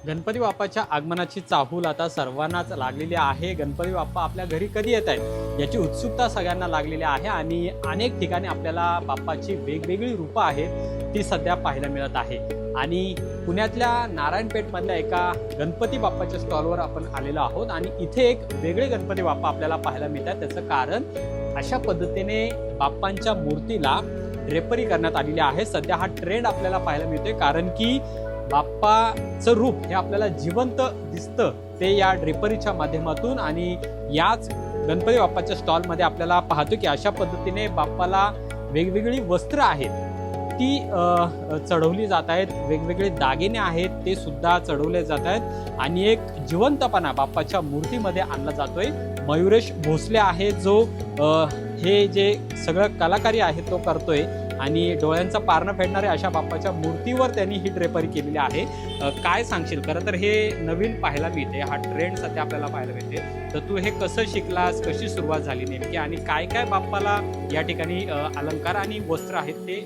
गणपती बाप्पाच्या आगमनाची चाहूल आता सर्वांनाच लागलेली आहे। गणपती बाप्पा आपल्या घरी कधी येत आहेत याची उत्सुकता सगळ्यांना लागलेली आहे आणि अनेक ठिकाणी आपल्याला बाप्पाची वेगवेगळी रूपं आहेत ती सध्या पाहायला मिळत आहे। आणि पुण्यातल्या नारायणपेठमधल्या एका गणपती बाप्पाच्या स्टॉलवर आपण आलेलो आहोत आणि इथे एक वेगळे गणपती बाप्पा आपल्याला पाहायला मिळतात। त्याचं कारण अशा पद्धतीने बाप्पांच्या मूर्तीला ड्रेपरी करण्यात आलेली आहे। सध्या हा ट्रेंड आपल्याला पाहायला मिळतोय कारण की बाप्पाचं रूप हे आपल्याला जिवंत दिसतं ते या ड्रेपरीच्या माध्यमातून। आणि याच गणपती बाप्पाच्या स्टॉलमध्ये आपल्याला पाहतो की अशा पद्धतीने बाप्पाला वेगवेगळी वस्त्र आहेत ती चढवली जात आहेत, वेगवेगळे दागिने आहेत ते सुद्धा चढवले जात आहेत आणि एक जिवंतपणा बाप्पाच्या मूर्तीमध्ये आणला जातोय। मयुरेश भोसले आहे जो हे जे सगळं कलाकारी आहे तो करतोय आणि डोळ्यांचा पारणं फेडणारे अशा बाप्पाच्या मूर्तीवर त्यांनी ही ड्रेपरी केलेली आहे। काय सांगशील? खरं तर हे नवीन पाहायला मिळते, हा ट्रेंड सध्या आपल्याला पाहायला मिळते। तर तू हे कसं शिकलास, कशी सुरुवात झाली नेमकी आणि काय काय बाप्पाला या ठिकाणी अलंकार आणि वस्त्र आहेत ते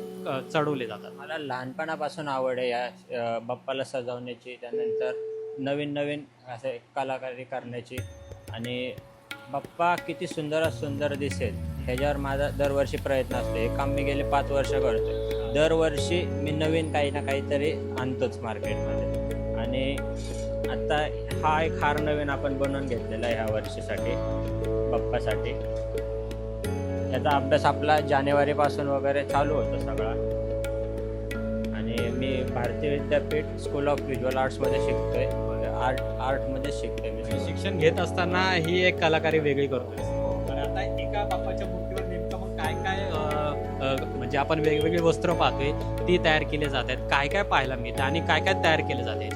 चढवले जातात? मला लहानपणापासून आवड आहे या बाप्पाला सजवण्याची, त्यानंतर नवीन नवीन असे कलाकारी करण्याची आणि बाप्पा किती सुंदर दिसेल ह्याच्यावर माझा दरवर्षी प्रयत्न असतो। हे काम मी गेले 5 वर्ष करतो। दरवर्षी मी नवीन काही ना काहीतरी आणतोच मार्केटमध्ये आणि आता हा एक हार नवीन आपण बनवून घेतलेला आहे ह्या वर्षीसाठी बाप्पासाठी। याचा अभ्यास आपला जानेवारीपासून वगैरे चालू होतो सगळा आणि मी भारतीय विद्यापीठ स्कूल ऑफ व्हिज्युअल आर्ट्समध्ये शिकतोय, आर्टमध्ये शिकतोय मी। शिक्षण घेत असताना ही एक कलाकारी वेगळी करतोय। तर आता एका बाप्पाच्या मूर्तीवर नेमकं मग काय काय म्हणजे आपण वेगवेगळी वस्त्र पाहतोय ती तयार केली जात आहेत, काय काय पाहायला मिळतं आणि काय काय तयार केलं जाते?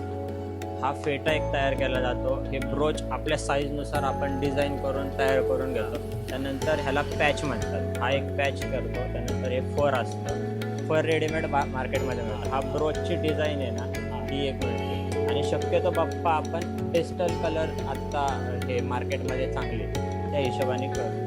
हा फेटा एक तयार केला जातो। हे ब्रोच आपल्या साईजनुसार आपण डिझाईन करून तयार करून घेतो। त्यानंतर ह्याला पॅच म्हणतात, हा एक पॅच करतो। त्यानंतर हे फर असतं, फर रेडीमेड मार्केटमध्ये मिळतं। हा ब्रोचची डिझाईन आहे ना ही एक मिळते आणि शक्यतो बाप्पा आपण पेस्टल कलर आत्ता हे मार्केटमध्ये चांगले त्या हिशोबाने करतो।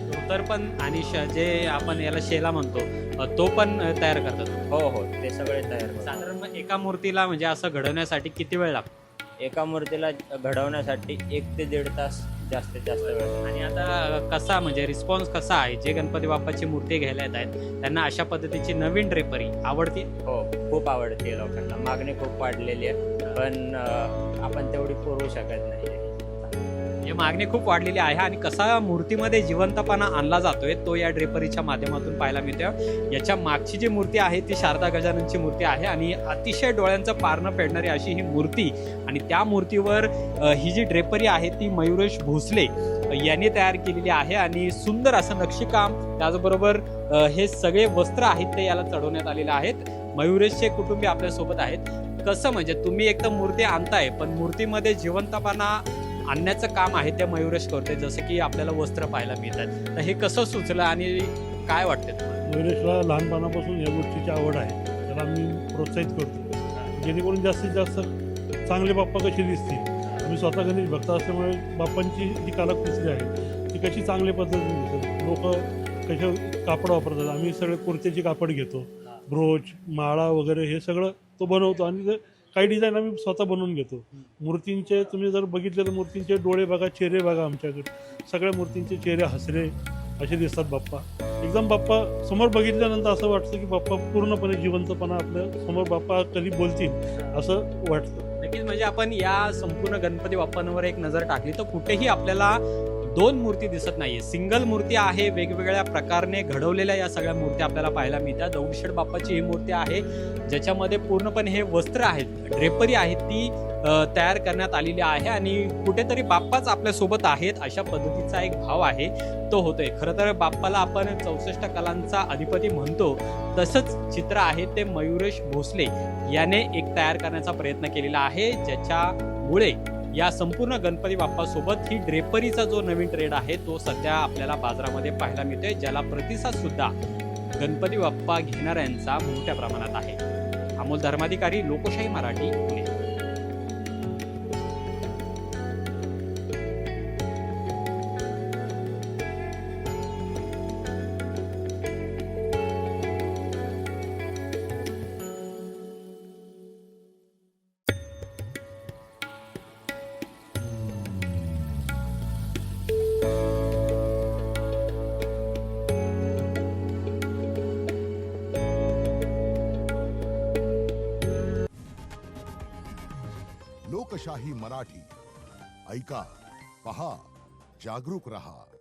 धोतर पण आणि जे आपण याला शेला म्हणतो तो पण तयार करतात? हो, ते सगळे तयार करतो। साधारण मग एका मूर्तीला म्हणजे असं घडवण्यासाठी किती वेळ लागतो? एका मूर्तीला घडवण्यासाठी 1 ते 1.5 तास जास्तीत जास्त वेळ। आणि आता कसा म्हणजे रिस्पॉन्स कसा आहे? जे गणपती बाप्पाची मूर्ती घ्यायला येत आहेत त्यांना अशा पद्धतीची नवीन ड्रेपरी आवडते? हो, खूप आवडते लोकांना। मागणी खूप वाढलेली आहे पण आपण तेवढी पुरवू शकत नाही। हे मागणी खूप वाढलेली आहे आणि कसा मूर्तीमध्ये जिवंतपणा आणला जातोय तो या ड्रेपरीच्या माध्यमातून पाहायला मिळतोय। याच्या मागची जी मूर्ती आहे ती शारदा गजाननची मूर्ती आहे आणि अतिशय डोळ्यांचं पारणं फेडणारी अशी ही मूर्ती आणि त्या मूर्तीवर ही जी ड्रेपरी आहे ती मयुरेश भोसले यांनी तयार केलेली आहे आणि सुंदर असं नक्षीकाम, त्याचबरोबर हे सगळे वस्त्र आहेत ते याला चढवण्यात आलेले आहेत। मयुरेशचे कुटुंबीय आपल्यासोबत आहेत। कसं म्हणजे तुम्ही एक तर मूर्ती आणताय पण मूर्तीमध्ये जिवंतपणा आणण्याचं काम आहे ते मयुरेश करते, जसं की आपल्याला वस्त्र पाहायला मिळतात। तर हे कसं सुचलं आणि काय वाटतं तुम्हाला? मयुरेशला लहानपणापासून या गोष्टीची आवड आहे, त्याला मी प्रोत्साहित करतो जेणेकरून जास्तीत जास्त चांगले बाप्पा कसे दिसतील। आम्ही स्वतः गणेश भक्त असल्यामुळे बाप्पांची जी कलाकृती आहे ती कशी चांगल्या पद्धतीने दिसतात, लोक कशा कापड वापरतात, आम्ही सगळे कुर्त्याचे कापड घेतो, ब्रोच माळा वगैरे हे सगळं तो बनवतो आणि काही डिझाईन आम्ही स्वतः बनवून घेतो। मूर्तींचे तुम्ही जर बघितले तर मूर्तींचे डोळे बघा, चेहरे बघा, आमच्याकडे सगळ्या मूर्तींचे चेहरे हसरे असे दिसतात। बाप्पा एकदम बाप्पा समोर बघितल्यानंतर असं वाटतं की बाप्पा पूर्णपणे जिवंतपणा आपल्या समोर बाप्पा कधी बोलतील असं वाटतं। नक्कीच म्हणजे आपण या संपूर्ण गणपती बाप्पांवर एक नजर टाकली तर कुठेही आपल्याला 2 मूर्ती दिसत नाहीये, सिंगल मूर्ती आहे। वेगवेगळ्या प्रकारने घडवलेल्या या सगळ्या मूर्त्या आपल्याला पाहायला मिळतात। दगडूशेठ बाप्पाची ही मूर्ती आहे ज्याच्यामध्ये पूर्णपणे हे वस्त्र आहेत, ड्रेपरी आहेत ती तयार करण्यात आलेली आहे आणि कुठेतरी बाप्पाच आपल्यासोबत आहेत अशा पद्धतीचा एक भाव आहे तो होतोय। खरं तर बाप्पाला आपण 64 कलांचा अधिपती म्हणतो, तसंच चित्र आहे ते मयुरेश भोसले याने एक तयार करण्याचा प्रयत्न केलेला आहे, ज्याच्यामुळे या संपूर्ण गणपती बाप्पासोबत ही ड्रेपरीचा जो नवीन ट्रेंड आहे तो सध्या आपल्याला बाजारामध्ये पाहायला मिळतोय, ज्याला प्रतिसाद सुद्धा गणपती बाप्पा घेणाऱ्यांचा मोठ्या प्रमाणात आहे। अमोल धर्माधिकारी, लोकशाही मराठी, पुणे। लोकशाही मराठी ऐका, पहा, जागरूक रहा.